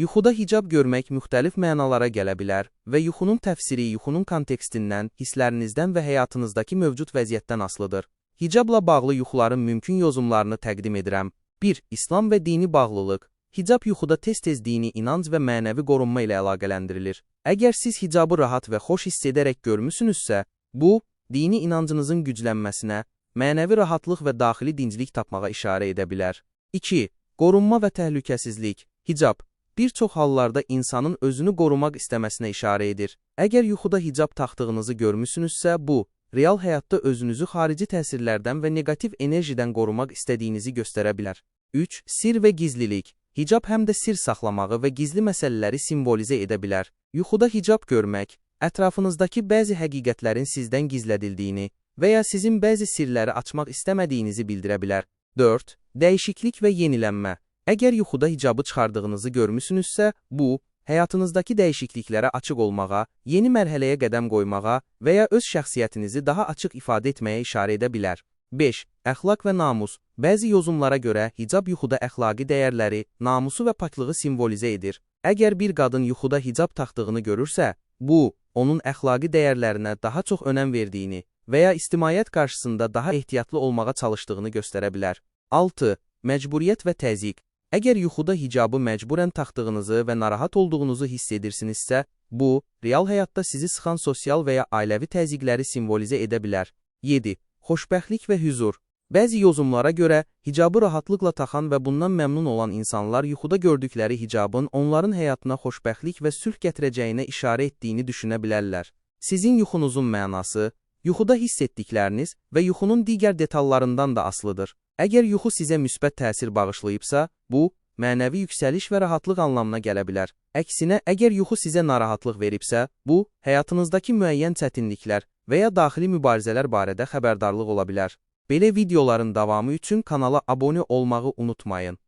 Yuxuda hicab görmək müxtəlif mənalara gələ bilər və yuxunun təfsiri yuxunun kontekstindən, hisslərinizdən və həyatınızdakı mövcud vəziyyətdən asılıdır. Hicabla bağlı yuxuların mümkün yozumlarını təqdim edirəm. 1. İslam və dini bağlılıq. Hicab yuxuda tez-tez dini inanc və mənəvi qorunma ilə əlaqələndirilir. Əgər siz hicabı rahat və xoş hiss edərək görmüsünüzsə, bu, dini inancınızın güclənməsinə, mənəvi rahatlıq və daxili dinclik tapmağa işarə edə bilər. 2. Qorunma və təhlükəsizlik. Hicab bir çox hallarda insanın özünü qorumaq istəməsinə işarə edir. Əgər yuxuda hicab taxdığınızı görmüsünüzsə, bu, real həyatda özünüzü xarici təsirlərdən və neqativ enerjidən qorumaq istədiyinizi göstərə bilər. 3. Sir və gizlilik. Hicab həm də sir saxlamağı və gizli məsələləri simvolizə edə bilər. Yuxuda hicab görmək, ətrafınızdakı bəzi həqiqətlərin sizdən gizlədildiyini və ya sizin bəzi sirləri açmaq istəmədiyinizi bildirə bilər. 4. Dəyişiklik və yenilənmə. Əgər yuxuda hicabı çıxardığınızı görmüsünüzsə, bu, həyatınızdakı dəyişikliklərə açıq olmağa, yeni mərhələyə qədəm qoymağa və ya öz şəxsiyyətinizi daha açıq ifadə etməyə işarə edə bilər. 5. Əxlaq və namus. Bəzi yozumlara görə hicab yuxuda əxlaqi dəyərləri, namusu və paklığı simvolizə edir. Əgər bir qadın yuxuda hicab taxdığını görürsə, bu, onun əxlaqi dəyərlərinə daha çox önəm verdiyini və ya ictimaiyyət qarşısında daha ehtiyatlı olmağa çalışdığını göstərə bilər. 6. Məcburiyyət və təzyiq. Əgər yuxuda hicabı məcburən taxdığınızı və narahat olduğunuzu hiss edirsinizsə, bu, real həyatda sizi sıxan sosial və ya ailəvi təzyiqləri simvolizə edə bilər. 7. Xoşbəxtlik və hüzur. Bəzi yozumlara görə, hicabı rahatlıqla taxan və bundan məmnun olan insanlar yuxuda gördükləri hicabın onların həyatına xoşbəxtlik və sülh gətirəcəyinə işarə etdiyini düşünə bilərlər. Sizin yuxunuzun mənası, yuxuda hiss etdikləriniz və yuxunun digər detallarından da asılıdır. Əgər yuxu sizə müsbət təsir bağışlayıbsa, bu, mənəvi yüksəliş və rahatlıq anlamına gələ bilər. Əksinə, əgər yuxu sizə narahatlıq veribsə, bu, həyatınızdakı müəyyən çətinliklər və ya daxili mübarizələr barədə xəbərdarlıq ola bilər. Belə videoların davamı üçün kanala abunə olmağı unutmayın.